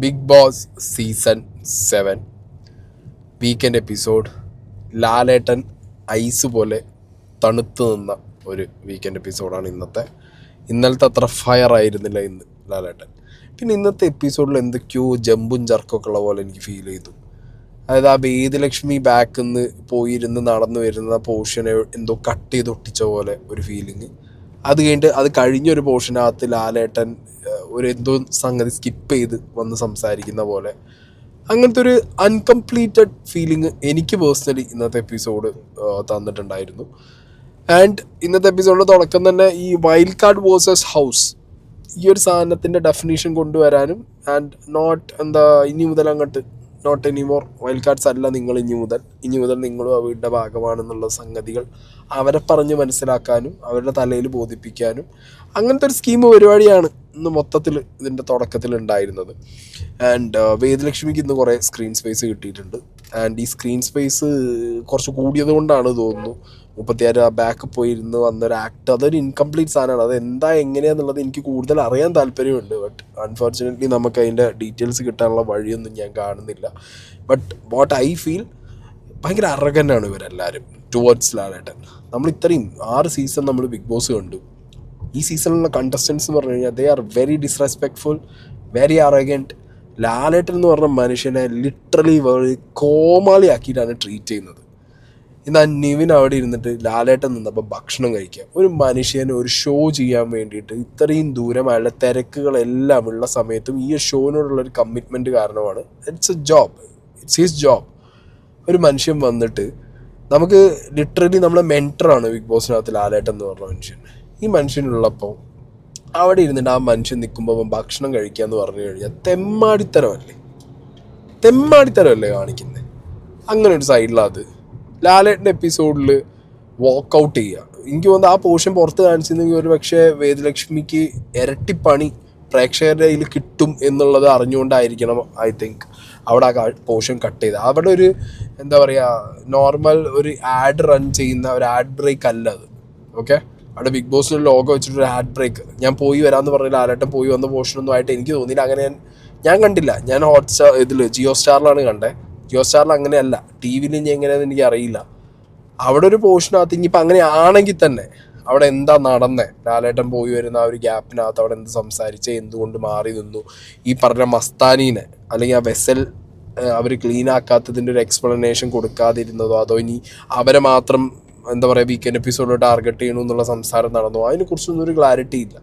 Big Boss season 7 weekend episode. Lalettan ice പോലെ തണുത്ത് നിന്ന ഒരു വീക്കെൻഡ് എപ്പിസോഡാണ് ഇന്നലത്തെ അത്ര ഫയർ ആയിരുന്നില്ല ഇന്ന് ലാലേട്ടൻ. പിന്നെ ഇന്നത്തെ എപ്പിസോഡിൽ എന്തൊക്കെയോ ജമ്പും ചർക്കൊക്കെ ഉള്ള പോലെ എനിക്ക് ഫീൽ ചെയ്തു. അതായത് ആ വേദലക്ഷ്മി ബാക്കിൽ നിന്ന് പോയിരുന്ന് നടന്നു വരുന്ന പോർഷനെ എന്തോ കട്ട് ചെയ്ത് ഒട്ടിച്ച പോലെ ഒരു ഫീലിങ്. അത് കഴിഞ്ഞൊരു പോർഷനകത്ത് ലാലേട്ടൻ ഒരു എന്തോ സംഗതി സ്കിപ്പ് ചെയ്ത് വന്ന് സംസാരിക്കുന്ന പോലെ അങ്ങനത്തെ ഒരു അൺകംപ്ലീറ്റഡ് ഫീലിംഗ് എനിക്ക് പേഴ്സണലി ഇന്നത്തെ എപ്പിസോഡ് തന്നിട്ടുണ്ടായിരുന്നു. ആൻഡ് ഇന്നത്തെ എപ്പിസോഡിൻ്റെ തുടക്കം തന്നെ ഈ വൈൽഡ് കാർഡ് വേഴ്സസ് ഹൗസ് ഈ ഒരു സാധനത്തിൻ്റെ ഡെഫിനേഷൻ കൊണ്ടുവരാനും ആൻഡ് ഇനി മുതൽ അങ്ങോട്ട് നോട്ട് എനിമോർ വൈൽഡ് കാർഡ്സ് അല്ല നിങ്ങൾ ഇനി മുതൽ നിങ്ങളും ആ വീടിൻ്റെ ഭാഗമാണെന്നുള്ള സംഗതികൾ അവരെ പറഞ്ഞ് മനസ്സിലാക്കാനും അവരുടെ തലയിൽ ബോധിപ്പിക്കാനും അങ്ങനത്തെ ഒരു സ്കീം പരിപാടിയാണ് ഇന്ന് മൊത്തത്തിൽ ഇതിൻ്റെ തുടക്കത്തിൽ ഉണ്ടായിരുന്നത്. ആൻഡ് വേദലക്ഷ്മിക്ക് ഇന്ന് കുറേ സ്ക്രീൻ സ്പേസ് കിട്ടിയിട്ടുണ്ട്. ആൻഡ് ഈ സ്ക്രീൻ സ്പേസ് കുറച്ച് കൂടിയത് കൊണ്ടാണ് തോന്നുന്നു 36 ആ ബാക്ക് പോയിരുന്ന് വന്നൊരു ആക്ട് അതൊരു ഇൻകംപ്ലീറ്റ് സാധനമാണ്. അത് എങ്ങനെയാണെന്നുള്ളത് എനിക്ക് കൂടുതൽ അറിയാൻ താല്പര്യമുണ്ട്. ബട്ട് അൺഫോർച്ചുനേറ്റ്ലി നമുക്ക് അതിൻ്റെ ഡീറ്റെയിൽസ് കിട്ടാനുള്ള വഴിയൊന്നും ഞാൻ കാണുന്നില്ല. ബട്ട് വാട്ട് ഐ ഫീൽ ഭയങ്കര അറഗൻ്റാണ് ഇവരെല്ലാവരും ടുവേർഡ്സ് ലാലേട്ടൻ. നമ്മൾ ഇത്രയും 6 സീസൺ നമ്മൾ ബിഗ് ബോസ് കണ്ടു. ഈ സീസണിലുള്ള കണ്ടസ്റ്റൻസ് എന്ന് പറഞ്ഞു കഴിഞ്ഞാൽ they are very disrespectful, very arrogant. Lalettan എന്ന് പറഞ്ഞ മനുഷ്യനെ ലിറ്ററലി വെറി കോമാളിയാക്കിയിട്ടാണ് ട്രീറ്റ് ചെയ്യുന്നത്. ഇന്ന് നിവിൻ അവിടെ ഇരുന്നിട്ട് ലാലേട്ടൻ നിന്നപ്പോൾ ഭക്ഷണം കഴിക്കുക. ഒരു മനുഷ്യന് ഒരു ഷോ ചെയ്യാൻ വേണ്ടിയിട്ട് ഇത്രയും ദൂരം അയാളുടെ തിരക്കുകളെല്ലാം ഉള്ള സമയത്തും ഈ ഷോനോടുള്ളൊരു കമ്മിറ്റ്മെൻറ്റ് കാരണമാണ്. It's his job. ഒരു മനുഷ്യൻ വന്നിട്ട് നമുക്ക് ലിറ്ററലി നമ്മളെ മെൻറ്ററാണ് ബിഗ് ബോസിനകത്ത് ലാലേട്ടൻ എന്ന് പറഞ്ഞ മനുഷ്യൻ. ഈ മനുഷ്യനുള്ളപ്പോൾ അവിടെ ഇരുന്നിട്ട് ആ മനുഷ്യൻ നിൽക്കുമ്പോൾ ഭക്ഷണം കഴിക്കുക എന്ന് പറഞ്ഞു കഴിഞ്ഞാൽ തെമ്മാടിത്തരമല്ലേ കാണിക്കുന്നത്. അങ്ങനെ ഒരു സൈഡിലത് ലാലേട്ടൻ്റെ എപ്പിസോഡിൽ വാക്കൗട്ട് ചെയ്യുക. എനിക്ക് തോന്നുന്നത് ആ പോർഷൻ പുറത്ത് കാണിച്ചിരുന്നെങ്കിൽ ഒരു പക്ഷേ വേദലക്ഷ്മിക്ക് ഇരട്ടിപ്പണി പ്രേക്ഷകരുടെ കയ്യിൽ കിട്ടും എന്നുള്ളത് അറിഞ്ഞുകൊണ്ടായിരിക്കണം ഐ തിങ്ക് അവിടെ ആ പോർഷൻ കട്ട് ചെയ്ത്. അവിടെ ഒരു നോർമൽ ഒരു ആഡ് റൺ ചെയ്യുന്ന ഒരു ആഡ് ബ്രേക്ക് അല്ല അത്. ഓക്കെ, അവിടെ ബിഗ് ബോസിൻ്റെ ലോഗോ വെച്ചിട്ടൊരു ആഡ് ബ്രേക്ക് ഞാൻ പോയി വരാമെന്ന് പറഞ്ഞ ലാലേട്ടൻ പോയി വന്ന പോർഷനൊന്നും ആയിട്ട് എനിക്ക് തോന്നിയില്ല. അങ്ങനെ ഞാൻ കണ്ടില്ല. ഞാൻ ജിയോ സ്റ്റാറിലാണ് കണ്ടത്. ജിയോ സ്റ്റാറിൽ അങ്ങനെയല്ല, ടി വിയിൽ ഇനി എങ്ങനെയാണെന്ന് എനിക്ക് അറിയില്ല. അവിടെ ഒരു പോർഷനകത്ത് ഇനിയിപ്പോൾ അങ്ങനെ ആണെങ്കിൽ തന്നെ അവിടെ എന്താ നടന്നേ, ലാലേട്ടൻ പോയി വരുന്ന ആ ഒരു ഗ്യാപ്പിനകത്ത് അവിടെ എന്ത് സംസാരിച്ച് എന്തുകൊണ്ട് മാറി നിന്നു, ഈ പറഞ്ഞ മസ്താനീനെ അല്ലെങ്കിൽ ആ വെസൽ അവർ ക്ലീൻ ആക്കാത്തതിൻ്റെ ഒരു എക്സ്പ്ലനേഷൻ കൊടുക്കാതിരുന്നതോ, അതോ ഇനി അവരെ മാത്രം വീക്കെൻഡ് എപ്പിസോഡിൽ ടാർഗറ്റ് ചെയ്യണു എന്നുള്ള സംസാരം നടന്നോ, അതിനെക്കുറിച്ചൊന്നും ഒരു ക്ലാരിറ്റി ഇല്ല.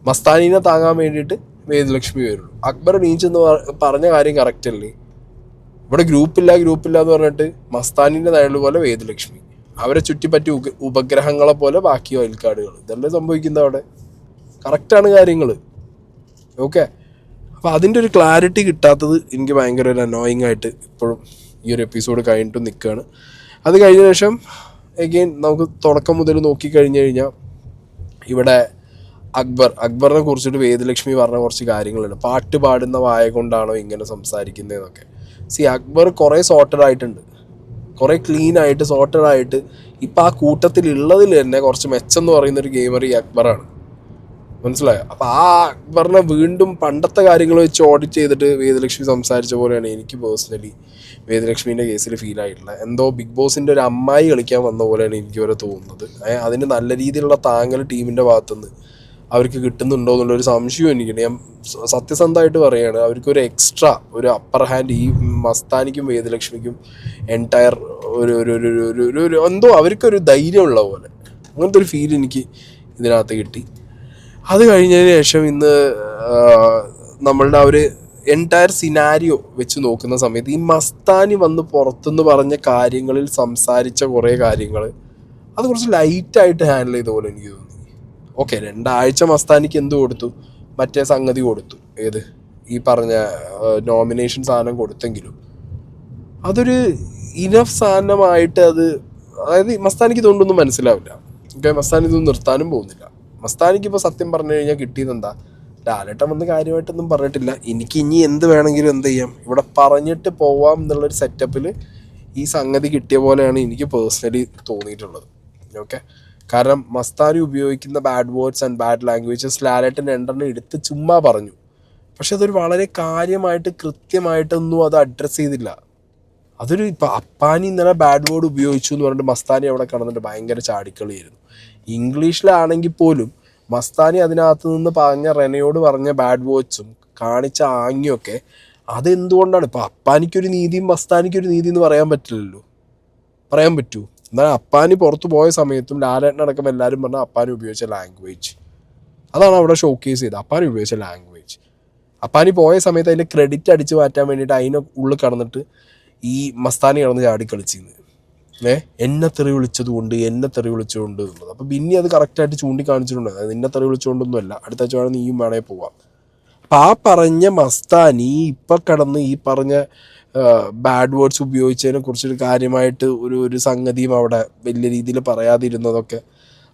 മസ്താനീനെ താങ്ങാൻ വേണ്ടിയിട്ട് വേദലക്ഷ്മി വരുള്ളൂ. അക്ബർ നീച്ചെന്ന് പറഞ്ഞ കാര്യം കറക്റ്റ് അല്ലേ? ഇവിടെ ഗ്രൂപ്പില്ല എന്ന് പറഞ്ഞിട്ട് മസ്താനിൻ്റെ നയല് പോലെ വേദലക്ഷ്മി, അവരെ ചുറ്റിപ്പറ്റി ഉപഗ്രഹങ്ങളെ പോലെ ബാക്കി വയൽക്കാടുകൾ, ഇതല്ലേ സംഭവിക്കുന്നത് അവിടെ. കറക്റ്റാണ് കാര്യങ്ങൾ. ഓക്കെ, അപ്പോൾ അതിൻ്റെ ഒരു ക്ലാരിറ്റി കിട്ടാത്തത് എനിക്ക് ഭയങ്കര ഒരു അനോയിങ് ആയിട്ട് ഇപ്പോഴും ഈ ഒരു എപ്പിസോഡ് കഴിഞ്ഞിട്ട് നിൽക്കുകയാണ്. അത് കഴിഞ്ഞ ശേഷം എഗെയിൻ നമുക്ക് തുടക്കം മുതൽ നോക്കിക്കഴിഞ്ഞ് കഴിഞ്ഞാൽ ഇവിടെ അക്ബറിനെ കുറിച്ചിട്ട് വേദലക്ഷ്മി പറഞ്ഞ കുറച്ച് കാര്യങ്ങളുണ്ട്. പാട്ട് പാടുന്ന വായ കൊണ്ടാണോ ഇങ്ങനെ സംസാരിക്കുന്നതെന്നൊക്കെ. അക്ബർ കുറേ സോർട്ടഡ് ആയിട്ടുണ്ട്, കുറേ ക്ലീൻ ആയിട്ട് സോർട്ടഡ് ആയിട്ട് ഇപ്പം ആ കൂട്ടത്തിലുള്ളതിൽ തന്നെ കുറച്ച് മെച്ചെന്ന് പറയുന്നൊരു ഗെയിമർ ഈ അക്ബറാണ്. മനസ്സിലായോ? അപ്പോൾ ആ അക്ബറിനെ വീണ്ടും പണ്ടത്തെ കാര്യങ്ങൾ വെച്ച് ഓഡിറ്റ് ചെയ്തിട്ട് വേദലക്ഷ്മി സംസാരിച്ച പോലെയാണ് എനിക്ക് പേഴ്സണലി വേദലക്ഷ്മീൻ്റെ കേസിൽ ഫീൽ ആയിട്ടുള്ളത്. എന്തോ ബിഗ് ബോസിൻ്റെ ഒരു അമ്മായി കളിക്കാൻ വന്ന പോലെയാണ് എനിക്ക് വരെ തോന്നുന്നത്. അതിന് നല്ല രീതിയിലുള്ള താങ്ങൽ ടീമിൻ്റെ ഭാഗത്തുനിന്ന് അവർക്ക് കിട്ടുന്നുണ്ടോ എന്നുള്ളൊരു സംശയം എനിക്കുണ്ട്. ഞാൻ സത്യസന്ധമായിട്ട് പറയുകയാണ്, അവർക്കൊരു എക്സ്ട്രാ ഒരു അപ്പർ ഹാൻഡ് ഈ മസ്താനിക്കും വേദലക്ഷ്മിക്കും എൻറ്റയർ ഒരു എന്തോ അവർക്കൊരു ധൈര്യമുള്ള പോലെ അങ്ങനത്തെ ഒരു ഫീൽ എനിക്ക് ഇതിനകത്ത് കിട്ടി. അത് കഴിഞ്ഞതിന് ശേഷം ഇന്ന് നമ്മളുടെ ആ ഒരു എൻറ്റയർ സിനാരിയോ വെച്ച് നോക്കുന്ന സമയത്ത് ഈ മസ്താനി വന്ന് പുറത്തുനിന്ന് പറഞ്ഞ കാര്യങ്ങളിൽ സംസാരിച്ച കുറേ കാര്യങ്ങൾ അത് കുറച്ച് ലൈറ്റായിട്ട് ഹാൻഡിൽ ചെയ്ത പോലെ എനിക്ക് തോന്നി. ഓക്കെ, 2 ആഴ്ച മസ്താനിക്ക് എന്ത് കൊടുത്തു, മറ്റേ സംഗതി കൊടുത്തു, ഏത് ഈ പറഞ്ഞ നോമിനേഷൻ സാധനം കൊടുത്തെങ്കിലും അതൊരു ഇനഫ് സാധനമായിട്ട് അതായത് മസ്താനിക്ക് ഇതുകൊണ്ടൊന്നും മനസ്സിലാവില്ല. ഓക്കെ, മസ്താനി ഇതൊന്നും നിർത്താനും പോകുന്നില്ല. മസ്താനിക്ക് ഇപ്പോൾ സത്യം പറഞ്ഞു കഴിഞ്ഞാൽ കിട്ടിയതെന്താ, ലാലേട്ടൻ വന്ന് കാര്യമായിട്ടൊന്നും പറഞ്ഞിട്ടില്ല, എനിക്ക് ഇനി എന്ത് വേണമെങ്കിലും എന്ത് ചെയ്യാം, ഇവിടെ പറഞ്ഞിട്ട് പോവാം എന്നുള്ളൊരു സെറ്റപ്പിൽ ഈ സംഗതി കിട്ടിയ പോലെയാണ് എനിക്ക് പേഴ്സണലി തോന്നിയിട്ടുള്ളത്. ഓക്കെ, കാരണം മസ്താനി ഉപയോഗിക്കുന്ന bad words and bad languages Lalettan 2 എടുത്ത് ചുമ്മാ പറഞ്ഞു. പക്ഷെ അതൊരു വളരെ കാര്യമായിട്ട് കൃത്യമായിട്ടൊന്നും അത് അഡ്രസ്സ് ചെയ്തില്ല. അതൊരു ഇപ്പം അപ്പാനി ഇന്നലെ ബാഡ് വേർഡ് ഉപയോഗിച്ചു എന്ന് പറഞ്ഞിട്ട് മസ്താനി അവിടെ കടന്നിട്ട് ഭയങ്കര ചാടിക്കളിയായിരുന്നു. ഇംഗ്ലീഷിലാണെങ്കിൽ പോലും മസ്താനി അതിനകത്ത് നിന്ന് പറഞ്ഞ റെനയോട് പറഞ്ഞ ബാഡ് വേർഡ്സും കാണിച്ച ആംഗ്യമൊക്കെ അതെന്തുകൊണ്ടാണ് ഇപ്പം അപ്പാനിക്കൊരു നീതിയും മസ്താനിക്കൊരു നീതി എന്ന് പറയാൻ പറ്റില്ലല്ലോ. പറയാൻ പറ്റൂ? എന്നാൽ അപ്പാനി പുറത്ത് പോയ സമയത്തും ലാലേട്ടനടക്കം എല്ലാവരും പറഞ്ഞാൽ അപ്പാനി ഉപയോഗിച്ച ലാംഗ്വേജ് അതാണ് അവിടെ ഷോക്കേസ് ചെയ്തത്. അപ്പാനി ഉപയോഗിച്ച ലാംഗ്വേജ്, അപ്പാനി പോയ സമയത്ത് അതിൻ്റെ ക്രെഡിറ്റ് അടിച്ച് മാറ്റാൻ വേണ്ടിയിട്ട് അതിനെ ഉള്ളിൽ കടന്നിട്ട് ഈ മസ്താനി കിടന്ന് ചാടി കളിച്ചിരുന്നു. എന്നെ തെറി വിളിച്ചതുകൊണ്ട് എന്നുള്ളത്. അപ്പം ബിന്നി അത് കറക്റ്റായിട്ട് ചൂണ്ടിക്കാണിച്ചിട്ടുണ്ട്. അതായത് നിന്നെ തെറി വിളിച്ചുകൊണ്ടൊന്നുമല്ല, അടുത്ത ആഴ്ച വേണം നീയും വേണേ പോവാം. അപ്പം ആ പറഞ്ഞ മസ്താനി ഇപ്പം കിടന്ന് ഈ പറഞ്ഞ ബാഡ് വേർഡ്സ് ഉപയോഗിച്ചതിനെ കുറിച്ചൊരു കാര്യമായിട്ട് ഒരു സംഗതിയും അവിടെ വലിയ രീതിയിൽ പറയാതിരുന്നതൊക്കെ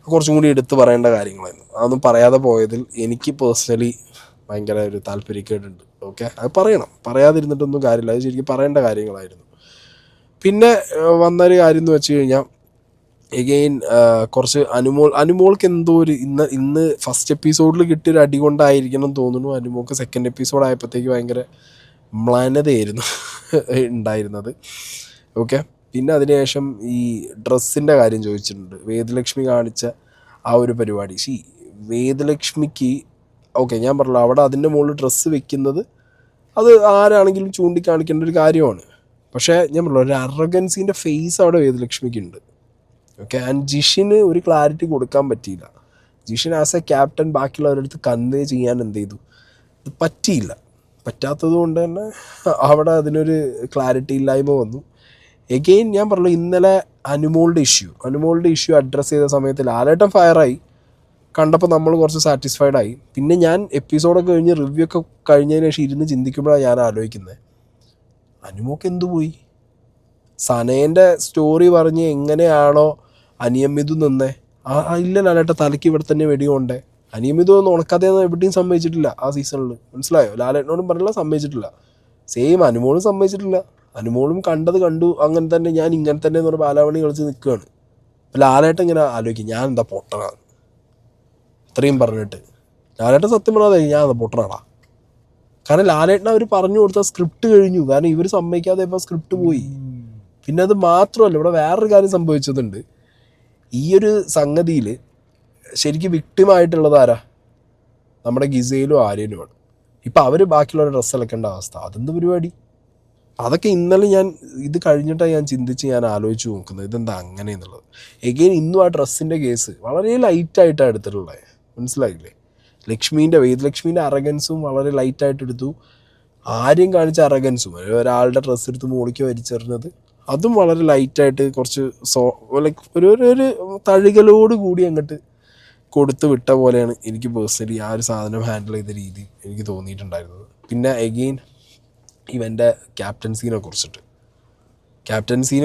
കുറച്ചും കൂടി എടുത്ത് പറയേണ്ട കാര്യങ്ങളായിരുന്നു. അതൊന്നും പറയാതെ പോയതിൽ എനിക്ക് പേഴ്സണലി ഭയങ്കര ഒരു താല്പര്യക്കേടുണ്ട്. ഓക്കെ, അത് പറയണം, പറയാതിരുന്നിട്ടൊന്നും കാര്യമില്ല, അത് ശരിക്കും പറയേണ്ട കാര്യങ്ങളായിരുന്നു. പിന്നെ വന്നൊരു കാര്യം എന്ന് വെച്ച് കഴിഞ്ഞാൽ എഗെയിൻ കുറച്ച് അനുമോൾക്ക് എന്തോ ഒരു ഇന്ന് ഫസ്റ്റ് എപ്പിസോഡിൽ കിട്ടിയൊരു അടി കൊണ്ടായിരിക്കണം തോന്നുന്നു അനുമോൾക്ക് സെക്കൻഡ് എപ്പിസോഡ് ആയപ്പോഴത്തേക്ക് ഭയങ്കര മ്ലാനതയായിരുന്നു ഉണ്ടായിരുന്നത്. ഓക്കെ, പിന്നെ അതിനുശേഷം ഈ ഡ്രസ്സിൻ്റെ കാര്യം ചോദിച്ചിട്ടുണ്ട്. വേദലക്ഷ്മി കാണിച്ച ആ ഒരു പരിപാടി, വേദലക്ഷ്മിക്ക് ഓക്കെ ഞാൻ പറഞ്ഞല്ലോ അവിടെ അതിൻ്റെ മുകളിൽ ഡ്രസ്സ് വെക്കുന്നത് അത് ആരാണെങ്കിലും ചൂണ്ടിക്കാണിക്കേണ്ട ഒരു കാര്യമാണ്. പക്ഷേ ഞാൻ പറഞ്ഞല്ലോ ഒരു അറഗൻസിൻ്റെ ഫേസ് അവിടെ വേദലക്ഷ്മിക്ക് ഉണ്ട്. ഓക്കെ, ആൻഡ് ജിഷിന് ഒരു ക്ലാരിറ്റി കൊടുക്കാൻ പറ്റിയില്ല. ജിഷിൻ ആസ് എ ക്യാപ്റ്റൻ ബാക്കിയുള്ളവരുടെ അടുത്ത് കൺവേ ചെയ്യാൻ എന്ത് ചെയ്തു, ഇത് പറ്റിയില്ല. പറ്റാത്തത് കൊണ്ട് തന്നെ അവിടെ അതിനൊരു ക്ലാരിറ്റി ഇല്ലായ്മ വന്നു. എഗെയിൻ ഞാൻ പറഞ്ഞു ഇന്നലെ അനുമോളുടെ ഇഷ്യൂ അഡ്രസ്സ് ചെയ്ത സമയത്ത് ലാലേട്ടൻ ഫയറായി കണ്ടപ്പോൾ നമ്മൾ കുറച്ച് സാറ്റിസ്ഫൈഡ് ആയി. പിന്നെ ഞാൻ എപ്പിസോഡൊക്കെ കഴിഞ്ഞ് റിവ്യൂ ഒക്കെ കഴിഞ്ഞതിന് ശേഷം ഇരുന്ന് ചിന്തിക്കുമ്പോഴാണ് ഞാൻ ആലോചിക്കുന്നത് അനുമോക്ക് എന്തു പോയി. സനേൻ്റെ സ്റ്റോറി പറഞ്ഞ് എങ്ങനെയാണോ അനിയമിതു നിന്നേ ഇല്ല ലാലേട്ട തലയ്ക്ക് ഇവിടെ തന്നെ വെടികൊണ്ടേ. അനിയമിതു ഒന്നും ഉണക്കാതെ എവിടെയും സമ്മതിച്ചിട്ടില്ല ആ സീസണിൽ, മനസ്സിലായോ? ലാലേട്ടനോടും പറഞ്ഞില്ല, സമ്മതിച്ചിട്ടില്ല. സെയിം അനുമോളും സമ്മതിച്ചിട്ടില്ല. അനുമോളും കണ്ടത് കണ്ടു, അങ്ങനെ തന്നെ ഞാൻ ഇങ്ങനെ തന്നെ എന്ന് പറഞ്ഞ ബാലാവണി കളിച്ച് നിൽക്കുകയാണ്. അപ്പോൾ ലാലേട്ടൻ ഇങ്ങനെ ആലോചിക്കും ഞാൻ എന്താ പൊട്ടനാണ് ഇത്രയും പറഞ്ഞിട്ട്. ലാലേട്ടൻ സത്യം പറഞ്ഞാൽ ഞാൻ എന്താ പൊട്ടനാടാ. കാരണം ലാലേട്ടൻ അവർ പറഞ്ഞു കൊടുത്ത സ്ക്രിപ്റ്റ് കഴിഞ്ഞു. കാരണം ഇവർ സമ്മതിക്കാതെ ഇപ്പോൾ സ്ക്രിപ്റ്റ് പോയി. പിന്നെ അത് മാത്രമല്ല ഇവിടെ വേറൊരു കാര്യം സംഭവിച്ചതുണ്ട്. ഈ ഒരു സംഗതിയിൽ ശരിക്കും വിക്ടിമായിട്ടുള്ളത് ആരാ? നമ്മുടെ ഗിസയിലും ആര്യനുമാണ്. ഇപ്പം അവർ ബാക്കിയുള്ളവരുടെ ഡ്രസ്സ് ഇളക്കേണ്ട അവസ്ഥ, അതെന്ത് പരിപാടി? അതൊക്കെ ഇന്നലെ ഞാൻ ഇത് കഴിഞ്ഞിട്ടാണ് ഞാൻ ചിന്തിച്ച് ഞാൻ ആലോചിച്ച് നോക്കുന്നത് ഇതെന്താ അങ്ങനെ എന്നുള്ളത്. എഗെയിൻ ഇന്നും ആ ഡ്രസ്സിൻ്റെ കേസ് വളരെ ലൈറ്റായിട്ടാണ് എടുത്തിട്ടുള്ളത്, മനസ്സിലായില്ലേ? വേദലക്ഷ്മീൻ്റെ അറഗൻസും വളരെ ലൈറ്റായിട്ട് എടുത്തു. ആര്യം കാണിച്ച അറഗൻസും ഒരാളുടെ ഡ്രസ്സ് എടുത്ത് മോളിക്ക് വലിച്ചെറിഞ്ഞത് അതും വളരെ ലൈറ്റായിട്ട് കുറച്ച് ലൈക്ക് ഒരു തഴുകലോട് കൂടി അങ്ങോട്ട് കൊടുത്ത് വിട്ട പോലെയാണ് എനിക്ക് പേഴ്സണലി ആ ഒരു സാധനം ഹാൻഡിൽ ചെയ്ത രീതി എനിക്ക് തോന്നിയിട്ടുണ്ടായിരുന്നത്. പിന്നെ എഗെയിൻ ഇവൻ്റെ ക്യാപ്റ്റൻസീനെ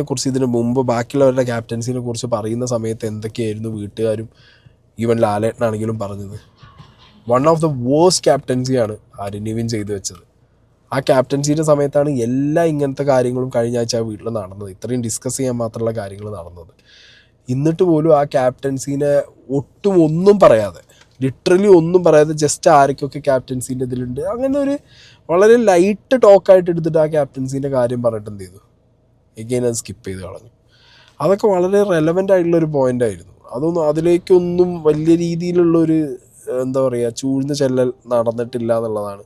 കുറിച്ച് ഇതിന് മുമ്പ് ബാക്കിയുള്ളവരുടെ ക്യാപ്റ്റൻസീനെ കുറിച്ച് പറയുന്ന സമയത്ത് എന്തൊക്കെയായിരുന്നു വീട്ടുകാരും ഈവൻ ലാലേട്ടനാണെങ്കിലും പറഞ്ഞത്. വൺ ഓഫ് ദ വേഴ്സ്റ്റ് ക്യാപ്റ്റൻസിയാണ് നിവിൻ ചെയ്തു വെച്ചത്. ആ ക്യാപ്റ്റൻസീൻ്റെ സമയത്താണ് എല്ലാ ഇങ്ങനത്തെ കാര്യങ്ങളും കഴിഞ്ഞ ആഴ്ച ആ വീട്ടിൽ നടന്നത്, ഇത്രയും ഡിസ്കസ് ചെയ്യാൻ മാത്രമുള്ള കാര്യങ്ങൾ നടന്നത്. എന്നിട്ട് പോലും ആ ക്യാപ്റ്റൻസീനെ ഒട്ടും ഒന്നും പറയാതെ, ലിറ്ററലി ഒന്നും പറയാതെ, ജസ്റ്റ് ആരൊക്കെ ക്യാപ്റ്റൻസീൻ്റെ ഇതിലുണ്ട് അങ്ങനെ ഒരു വളരെ ലൈറ്റ് ടോക്കായിട്ട് എടുത്തിട്ട് ആ ക്യാപ്റ്റൻസീൻ്റെ കാര്യം പറഞ്ഞിട്ട് എന്ത് ചെയ്തു, എഗെയിൻ അത് സ്കിപ്പ് ചെയ്ത് കളഞ്ഞു. അതൊക്കെ വളരെ റെലവൻ്റ് ആയിട്ടുള്ളൊരു പോയിൻ്റായിരുന്നു. അതൊന്നും അതിലേക്കൊന്നും വലിയ രീതിയിലുള്ളൊരു എന്താ പറയുക ചൂഴ്ന്ന് ചെല്ലൽ നടന്നിട്ടില്ല എന്നുള്ളതാണ്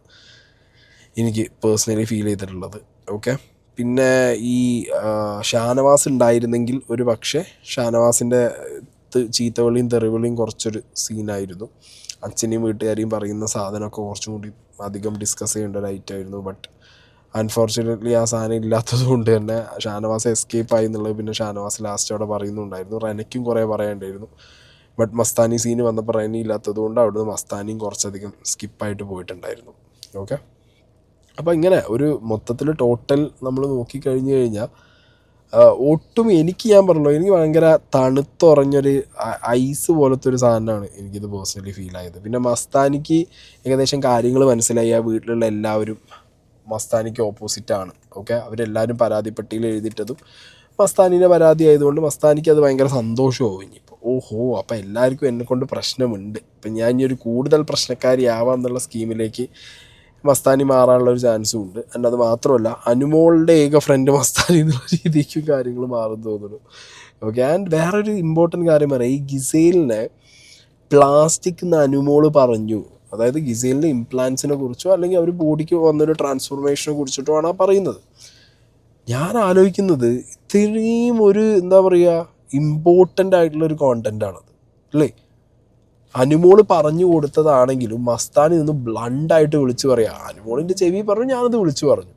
എനിക്ക് പേഴ്സണലി ഫീൽ ചെയ്തിട്ടുള്ളത്. ഓക്കെ, പിന്നെ ഈ ഷാനവാസ് ഉണ്ടായിരുന്നെങ്കിൽ ഒരു പക്ഷേ ഷാനവാസിൻ്റെ ചീത്തവിളിയും തെറിവിളിയും കുറച്ചൊരു സീനായിരുന്നു. അച്ഛനെയും വീട്ടുകാരെയും പറയുന്ന സാധനമൊക്കെ കുറച്ചും കൂടി അധികം ഡിസ്കസ് ചെയ്യേണ്ട ഒരു ഐറ്റമായിരുന്നു. ബട്ട് അൺഫോർച്ചുനേറ്റ്ലി ആ സാധനം ഇല്ലാത്തത് കൊണ്ട് തന്നെ ഷാനവാസ് എസ്കേപ്പ് ആയി എന്നുള്ളത് പിന്നെ ഷാനവാസ് ലാസ്റ്റ് അവിടെ പറയുന്നുണ്ടായിരുന്നു. റെനയ്ക്കും കുറേ പറയാനുണ്ടായിരുന്നു. ബട്ട് മസ്താനി സീന് വന്നപ്പോൾ റെനി ഇല്ലാത്തത് കൊണ്ട് അവിടുന്ന് മസ്താനിയും കുറച്ചധികം സ്കിപ്പായിട്ട് പോയിട്ടുണ്ടായിരുന്നു. ഓക്കെ, അപ്പോൾ ഇങ്ങനെ ഒരു മൊത്തത്തിൽ ടോട്ടൽ നമ്മൾ നോക്കിക്കഴിഞ്ഞ് കഴിഞ്ഞാൽ ഒട്ടും ഞാൻ പറഞ്ഞല്ലോ എനിക്ക് ഭയങ്കര തണുത്തുറഞ്ഞൊരു ഐസ് പോലത്തെ ഒരു സാധനമാണ് എനിക്കിത് പേഴ്സണലി ഫീൽ ആയത്. പിന്നെ മസ്താനിക്ക് ഏകദേശം കാര്യങ്ങൾ മനസ്സിലായി. ആ വീട്ടിലുള്ള എല്ലാവരും മസ്താനിക്ക് ഓപ്പോസിറ്റാണ്. ഓക്കെ, അവരെല്ലാവരും പരാതിപ്പെട്ടിയിൽ എഴുതിയിട്ടതും മസ്താനിൻ്റെ പരാതി ആയതുകൊണ്ട് മസ്താനിക്ക് അത് ഭയങ്കര സന്തോഷമാവും. ഇനിയിപ്പോൾ ഓഹോ അപ്പോൾ എല്ലാവർക്കും എന്നെക്കൊണ്ട് പ്രശ്നമുണ്ട്, ഇപ്പം ഞാൻ ഇനി ഒരു കൂടുതൽ പ്രശ്നക്കാരിയാവാം എന്നുള്ള സ്കീമിലേക്ക് മസ്താനി മാറാനുള്ളൊരു ചാൻസും ഉണ്ട്. ആൻഡ് അത് മാത്രമല്ല അനുമോളുടെ ഏക ഫ്രണ്ട് മസ്താനി എന്നുള്ള രീതിക്കും കാര്യങ്ങൾ മാറും തോന്നുന്നു. ഓക്കെ. ആൻഡ് വേറൊരു ഇമ്പോർട്ടൻറ്റ് കാര്യം പറയാം, ഈ ഗിസൈലിനെ പ്ലാസ്റ്റിക് എന്ന് അനുമോള് പറഞ്ഞു. അതായത് ഗിസൈലിൻ്റെ ഇംപ്ലാൻസിനെ കുറിച്ചോ അല്ലെങ്കിൽ അവർ ബോഡിക്ക് വന്നൊരു ട്രാൻസ്ഫോർമേഷനെ കുറിച്ചിട്ടോ ആണ് പറയുന്നത്. ഞാൻ ആലോചിക്കുന്നത് ഇത്രയും ഒരു എന്താ പറയുക ഇമ്പോർട്ടൻ്റ് ആയിട്ടുള്ളൊരു കോണ്ടൻ്റാണത് അല്ലേ. അനുമോള് പറഞ്ഞു കൊടുത്തതാണെങ്കിലും മസ്താനി നിന്ന് ബ്ലണ്ടായിട്ട് വിളിച്ചു പറയാം. അനുമോളിൻ്റെ ചെവി പറഞ്ഞു, ഞാനത് വിളിച്ചു പറഞ്ഞു.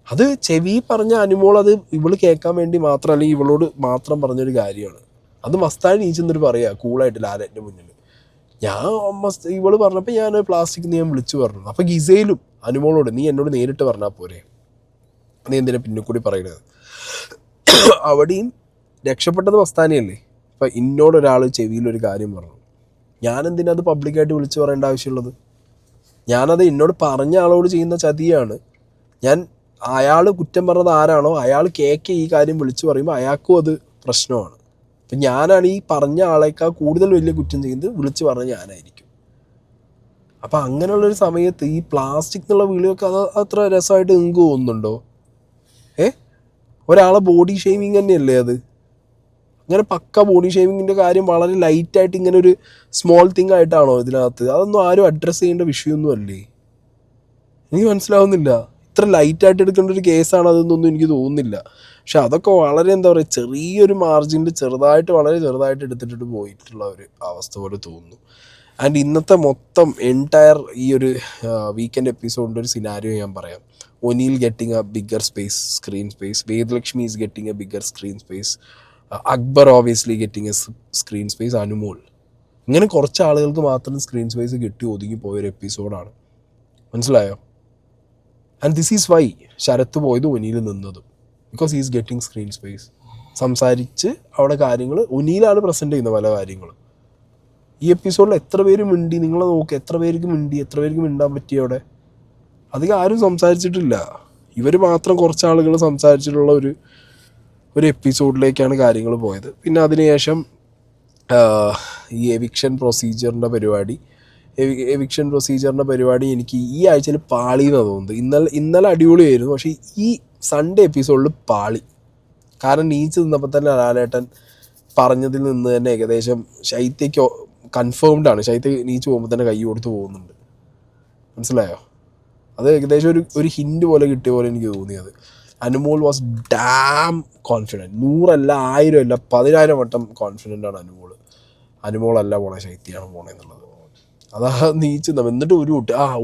അത് ചെവി പറഞ്ഞ അനുമോൾ അത് ഇവള് കേൾക്കാൻ വേണ്ടി മാത്രം അല്ലെങ്കിൽ ഇവളോട് മാത്രം പറഞ്ഞൊരു കാര്യമാണ്. അത് മസ്താനി നീച്ചെന്നിട്ട് പറയാ കൂളായിട്ട് ലാലേട്ടൻ്റെ മുന്നിൽ. ഇവള് പറഞ്ഞപ്പോൾ ഞാൻ പ്ലാസ്റ്റിക് ഞാൻ വിളിച്ചു പറഞ്ഞു. അപ്പം ഗിസയിലും അനുമോളോട് നീ എന്നോട് നേരിട്ട് പറഞ്ഞാൽ പോരെ, നീ എന്തിനാ പിന്നെ കൂടി പറയുന്നത്. അവിടെയും രക്ഷപ്പെട്ടത് മസ്താനിയല്ലേ. ഇപ്പം എന്നോടൊരാൾ ചെവിയിലൊരു കാര്യം പറഞ്ഞു, ഞാനെന്തിനാ അത് പബ്ലിക്കായിട്ട് വിളിച്ചു പറയേണ്ട ആവശ്യമുള്ളത്? ഞാനത് എന്നോട് പറഞ്ഞ ആളോട് ചെയ്യുന്ന ചതിയാണ്. ഞാൻ അയാൾ കുറ്റം പറഞ്ഞത് ആരാണോ അയാൾ കേക്ക് ഈ കാര്യം വിളിച്ചു പറയുമ്പോൾ അയാൾക്കും അത് പ്രശ്നമാണ്. അപ്പം ഞാനാണ് ഈ പറഞ്ഞ ആളേക്കാൾ കൂടുതൽ വലിയ കുറ്റം ചെയ്യുന്നത് വിളിച്ചു പറഞ്ഞ ഞാനായിരിക്കും. അപ്പം അങ്ങനെയുള്ളൊരു സമയത്ത് ഈ പ്ലാസ്റ്റിക് എന്നുള്ള വിളിയൊക്കെ അത് അത്ര രസമായിട്ട് നിങ്ങൾക്ക് തോന്നുന്നുണ്ടോ? ഒരാളെ ബോഡി ഷെയ്മിങ് തന്നെയല്ലേ അത്. അങ്ങനെ പക്ക ബോഡി ഷെയ്മിങ്ങിൻ്റെ കാര്യം വളരെ ലൈറ്റായിട്ട് ഇങ്ങനെ ഒരു സ്മോൾ തിങ് ആയിട്ടാണോ ഇതിനകത്ത്? അതൊന്നും ആരും അഡ്രസ്സ് ചെയ്യേണ്ട വിഷയമൊന്നും അല്ലേ? എനിക്ക് മനസ്സിലാവുന്നില്ല. ഇത്ര ലൈറ്റായിട്ട് എടുക്കേണ്ട ഒരു കേസാണ് അതെന്നൊന്നും എനിക്ക് തോന്നുന്നില്ല. പക്ഷെ അതൊക്കെ വളരെ എന്താ പറയുക ചെറിയൊരു മാർജിനിൽ വളരെ ചെറുതായിട്ട് എടുത്തിട്ട് പോയിട്ടുള്ള ഒരു അവസ്ഥ പോലെ തോന്നുന്നു. ആൻഡ് ഇന്നത്തെ മൊത്തം എൻറ്റയർ ഈ ഒരു വീക്കെൻഡ് എപ്പിസോഡിൻ്റെ ഒരു സിനാരിയോ ഞാൻ പറയാം. O'Neill getting A bigger screen space, Vedalakshmi is getting A bigger screen space, Akbar obviously getting A screen space, Anumol. ഇങ്ങനെ കുറച്ച് ആളുകൾക്ക് മാത്രം സ്ക്രീൻ സ്പേസ് കിട്ടി ഒതുങ്ങിപ്പോയൊരു എപ്പിസോഡാണ്. മനസ്സിലായോ? And this is why Sharath പോയത് ഒനീൽ നിന്നതും, because is getting screen space. സംസാരിച്ച് അവിടെ കാര്യങ്ങൾ ഒനീലാണ് പ്രസൻറ്റ് ചെയ്യുന്ന പല കാര്യങ്ങളും. ഈ എപ്പിസോഡിൽ എത്ര പേര് മിണ്ടി, നിങ്ങളെ നോക്ക്, എത്ര പേർക്ക് മിണ്ടി, എത്ര പേർക്ക് മിണ്ടാൻ പറ്റിയ അവിടെ? അധികം ആരും സംസാരിച്ചിട്ടില്ല. ഇവർ മാത്രം കുറച്ച് ആളുകൾ സംസാരിച്ചിട്ടുള്ള ഒരു എപ്പിസോഡിലേക്കാണ് കാര്യങ്ങൾ പോയത്. പിന്നെ അതിനുശേഷം ഈ എവിക്ഷൻ പ്രൊസീജിയറിൻ്റെ പരിപാടി എനിക്ക് ഈ ആഴ്ചയിൽ പാളിയെന്നാണ് തോന്നുന്നത്. ഇന്നലെ അടിപൊളിയായിരുന്നു, പക്ഷേ ഈ സൺഡേ എപ്പിസോഡിൽ പാളി. കാരണം നീച്ച് നിന്നപ്പോൾ തന്നെ ലാലേട്ടൻ പറഞ്ഞതിൽ നിന്ന് തന്നെ ഏകദേശം ശൈത്യയ്ക്ക് കൺഫേംഡ് ആണ്. ശൈത്യ നീച്ച് പോകുമ്പോൾ തന്നെ കൈ കൊടുത്ത് പോകുന്നുണ്ട്. മനസ്സിലായോ? അത് ഏകദേശം ഒരു ഹിൻഡ് പോലെ കിട്ടിയ പോലെ എനിക്ക് തോന്നിയത്. Anumol was dam confident. 100 അല്ല 1000 അല്ല 10,000 വട്ടം കോൺഫിഡൻ്റ് ആണ് അനുമോളല്ല പോണേ, ശൈത്യാണ് പോണേ എന്നുള്ളത്. അതാ നീച്ച് എന്നിട്ട് ഒരു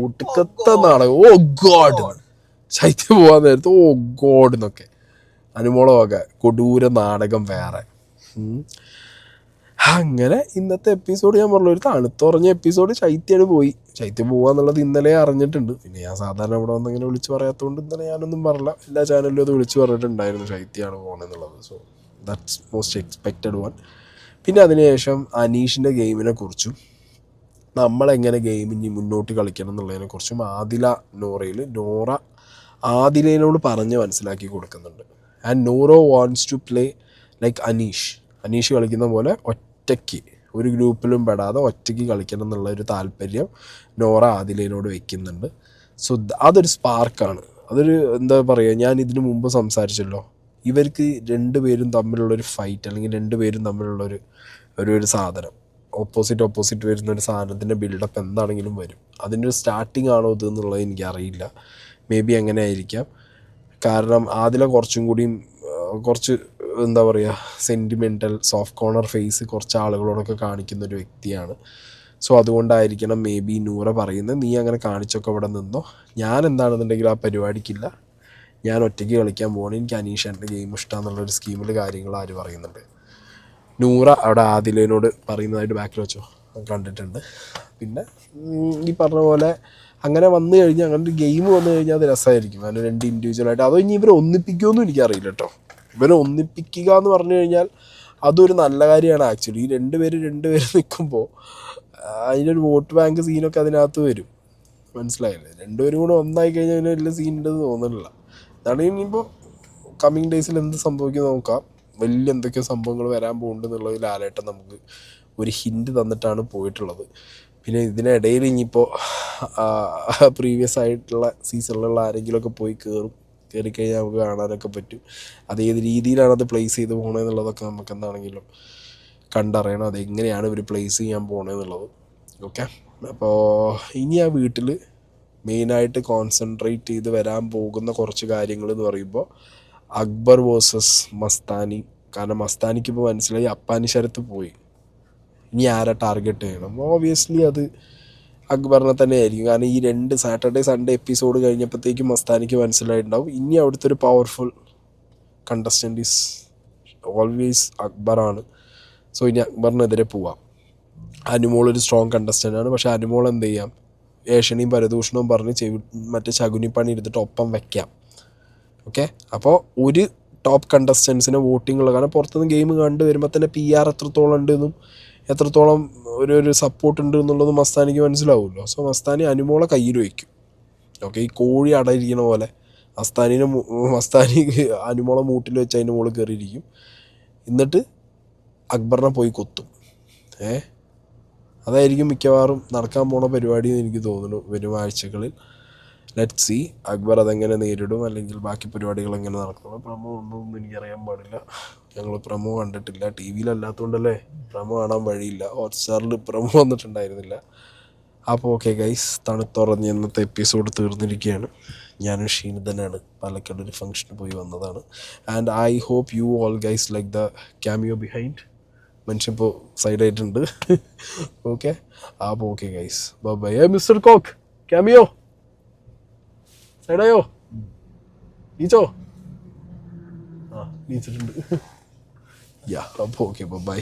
ഒട്ടുക്കത്തെ നാടകം. ഓ ഗോഡ്, ശൈത്യം പോകാൻ നേരത്ത് ഓ ഗോഡ് എന്നൊക്കെ. അനുമോളമൊക്കെ കൊടൂര നാടകം വേറെ. അങ്ങനെ ഇന്നത്തെ എപ്പിസോഡ് ഞാൻ പറഞ്ഞു, ഒരു തണുത്തുറഞ്ഞ എപ്പിസോഡ്. ശൈത്യം പോകാന്നുള്ളത് ഇന്നലെ അറിഞ്ഞിട്ടുണ്ട്. പിന്നെ ഞാൻ സാധാരണ ഇവിടെ വന്ന് അങ്ങനെ വിളിച്ച് പറയാത്തതുകൊണ്ട് ഇന്നലെ ഞാനൊന്നും പറഞ്ഞില്ല. എല്ലാ ചാനലിലും അത് വിളിച്ച് പറഞ്ഞിട്ടുണ്ടായിരുന്നു ശൈത്യമാണ് പോകുന്നതെന്നുള്ളത്. So that's most expected one. പിന്നെ അതിനുശേഷം അനീഷിൻ്റെ ഗെയിമിനെ കുറിച്ചും നമ്മളെങ്ങനെ ഗെയിം ഇനി മുന്നോട്ട് കളിക്കണം എന്നുള്ളതിനെക്കുറിച്ചും നോറ ആദിലയോട് പറഞ്ഞ് മനസ്സിലാക്കി കൊടുക്കുന്നുണ്ട്. ആൻഡ് നോറോ wants to play like Anish കളിക്കുന്ന പോലെ ഒറ്റയ്ക്ക് ഒരു ഗ്രൂപ്പിലും പെടാതെ ഒറ്റയ്ക്ക് കളിക്കണം എന്നുള്ള ഒരു താല്പര്യം നോറ ആദിലയോട് വെക്കുന്നുണ്ട്. സോ അതൊരു സ്പാർക്കാണ്. അതൊരു എന്താ പറയുക, ഞാൻ ഇതിനു മുമ്പ് സംസാരിച്ചല്ലോ, ഇവർക്ക് രണ്ടുപേരും തമ്മിലുള്ളൊരു ഫൈറ്റ് അല്ലെങ്കിൽ രണ്ടുപേരും തമ്മിലുള്ളൊരു ഒരു സാധനം ഓപ്പോസിറ്റ് വരുന്നൊരു സാധനത്തിൻ്റെ ബിൽഡപ്പ് എന്താണെങ്കിലും വരും. അതിൻ്റെ ഒരു സ്റ്റാർട്ടിങ് ആണോ ഇത് എന്നുള്ളത് എനിക്കറിയില്ല. മേ ബി അങ്ങനെ ആയിരിക്കാം. കാരണം ആദില കുറച്ച് എന്താ പറയുക സെൻറ്റിമെൻ്റൽ സോഫ്റ്റ് കോർണർ ഫേസ് കുറച്ച് ആളുകളോടൊക്കെ കാണിക്കുന്നൊരു വ്യക്തിയാണ്. സോ അതുകൊണ്ടായിരിക്കണം മേ ബി നൂറ പറയുന്നത് നീ അങ്ങനെ കാണിച്ചൊക്കെ ഇവിടെ നിന്നോ, ഞാൻ എന്താണെന്നുണ്ടെങ്കിൽ ആ പരിപാടിക്കില്ല, ഞാൻ ഒറ്റയ്ക്ക് കളിക്കാൻ പോകണം, എനിക്ക് അനീഷൻ്റെ ഗെയിം ഇഷ്ടമാണെന്നുള്ളൊരു സ്കീമിൽ കാര്യങ്ങൾ ആര് പറയുന്നുണ്ട്. നൂറ അവിടെ ആദിലയോട് പറയുന്നതായിട്ട് ബാക്കിൽ വെച്ചോ കണ്ടിട്ടുണ്ട്. പിന്നെ ഈ പറഞ്ഞ പോലെ അങ്ങനെ വന്നു കഴിഞ്ഞാൽ അങ്ങനെ ഒരു ഗെയിം വന്നു കഴിഞ്ഞാൽ അത് രസമായിരിക്കും. അങ്ങനെ രണ്ട് ഇൻഡിവിജ്വലായിട്ട്. അതോ ഇനി ഇവരെ ഒന്നിപ്പിക്കുമെന്നും എനിക്കറിയില്ല കേട്ടോ. ഇവരെ ഒന്നിപ്പിക്കുക എന്ന് പറഞ്ഞു കഴിഞ്ഞാൽ അതൊരു നല്ല കാര്യമാണ് ആക്ച്വലി. ഈ രണ്ടുപേര് നിൽക്കുമ്പോൾ അതിനൊരു വോട്ട് ബാങ്ക് സീനൊക്കെ അതിനകത്ത് വരും. മനസ്സിലായില്ലേ? രണ്ടുപേരും കൂടെ ഒന്നായി കഴിഞ്ഞാൽ അതിന് വലിയ സീൻ ഉണ്ടെന്ന് തോന്നുന്നില്ല. അതാണ് ഇനിയിപ്പോൾ കമ്മിങ് ഡേയ്സിൽ എന്ത് സംഭവിക്കുമെന്ന് നോക്കാം. വലിയ എന്തൊക്കെയോ സംഭവങ്ങൾ വരാൻ പോകുന്നുണ്ടെന്നുള്ളത് ലാലേട്ടൻ നമുക്ക് ഒരു ഹിൻറ്റ് തന്നിട്ടാണ് പോയിട്ടുള്ളത്. പിന്നെ ഇതിനിടയിൽ ഇനിയിപ്പോൾ പ്രീവിയസ് ആയിട്ടുള്ള സീസണിലുള്ള ആരെങ്കിലുമൊക്കെ പോയി കയറിക്കഴിഞ്ഞാൽ നമുക്ക് കാണാനൊക്കെ പറ്റും. അത് ഏത് രീതിയിലാണ് അത് പ്ലേസ് ചെയ്ത് പോകണമെന്നുള്ളതൊക്കെ നമുക്ക് എന്താണെങ്കിലും കണ്ടറിയണം. അതെങ്ങനെയാണ് ഇവർ പ്ലേസ് ചെയ്യാൻ പോകണമെന്നുള്ളത്. ഓക്കെ, അപ്പോൾ ഇനി ആ വീട്ടിൽ മെയിനായിട്ട് കോൺസെൻട്രേറ്റ് ചെയ്ത് വരാൻ പോകുന്ന കുറച്ച് കാര്യങ്ങൾ എന്ന് പറയുമ്പോൾ അക്ബർ വേഴ്സസ് മസ്താനി. കാരണം മസ്താനിക്ക് ഇപ്പോൾ മനസ്സിലായി അപ്പാനി ശരത്ത് പോയി, ഇനി ആരെ ടാർഗറ്റ് ചെയ്യണം. ഓബിയസ്ലി അത് അക്ബറിനെ തന്നെ ആയിരിക്കും. കാരണം ഈ 2 സാറ്റർഡേ സൺഡേ എപ്പിസോഡ് കഴിഞ്ഞപ്പോഴത്തേക്കും മസ്താനിക്ക് മനസ്സിലായിട്ടുണ്ടാവും ഇനി അവിടുത്തെ ഒരു പവർഫുൾ കണ്ടസ്റ്റൻ്റ് ഈസ് ഓൾവേസ് അക്ബറാണ്. സോ ഇനി അക്ബറിനെതിരെ പോവാം. അനുമോൾ ഒരു സ്ട്രോങ് കണ്ടസ്റ്റൻ്റാണ്. പക്ഷേ അനുമോൾ എന്ത് ചെയ്യാം, ഏഷണിയും പരദൂഷണവും പറഞ്ഞ് മറ്റേ ശകുനിപ്പണി എടുത്തിട്ട് ഒപ്പം വയ്ക്കാം. ഓക്കെ, അപ്പോൾ ഒരു ടോപ്പ് കണ്ടസ്റ്റൻസിനെ വോട്ടിംഗ് ഉള്ള, കാരണം പുറത്തുനിന്ന് ഗെയിം കണ്ട് വരുമ്പോൾ തന്നെ PR എത്രത്തോളം ഉണ്ടെന്നും എത്രത്തോളം ഒരു സപ്പോർട്ട് ഉണ്ട് എന്നുള്ളത് മസ്താനിക്ക് മനസ്സിലാവുമല്ലോ. സോ മസ്താനി അനുമോളെ കയ്യിൽ വയ്ക്കും. ഓക്കെ, ഈ കോഴി അടയിരിക്കണ പോലെ മസ്താനി അനുമോളെ മൂട്ടിൽ വെച്ച് അതിൻ്റെ മുകളിൽ കയറിയിരിക്കും. എന്നിട്ട് അക്ബറിനെ പോയി കൊത്തും. അതായിരിക്കും മിക്കവാറും നടക്കാൻ പോണ പരിപാടി എന്ന് എനിക്ക് തോന്നുന്നു വരും ആഴ്ചകളിൽ. ലെറ്റ് സി അക്ബർ അതെങ്ങനെ നേരിടും, അല്ലെങ്കിൽ ബാക്കി പരിപാടികൾ എങ്ങനെ നടക്കണം. പ്രമോ ഒന്നും എനിക്കറിയാൻ പാടില്ല, ഞങ്ങൾ പ്രമോ കണ്ടിട്ടില്ല. ടി വിയിലല്ലാത്തതുകൊണ്ടല്ലേ പ്രമോ കാണാൻ വഴിയില്ല. ഹോട്ട്സ്റ്റാറിൽ പ്രമോ വന്നിട്ടുണ്ടായിരുന്നില്ല. അപ്പോൾ ഓക്കെ ഗൈസ്, തണുത്തുറഞ്ഞ് ഇന്നത്തെ എപ്പിസോഡ് തീർന്നിരിക്കുകയാണ്. ഞാനും ഷീനിതനാണ്, പാലക്കാട് ഒരു ഫംഗ്ഷന് പോയി വന്നതാണ്. And I hope you all guys like the cameo behind. മനുഷ്യൻ ഇപ്പോൾ സൈഡായിട്ടുണ്ട്. ഓക്കെ, അപ്പോൾ okay guys, bye. Mister Coke cameo സൈഡായോ? നീച്ചോ? നീച്ചിട്ടുണ്ട്. യാ, അപ്പോൾ ഓക്കെ, ബൈ.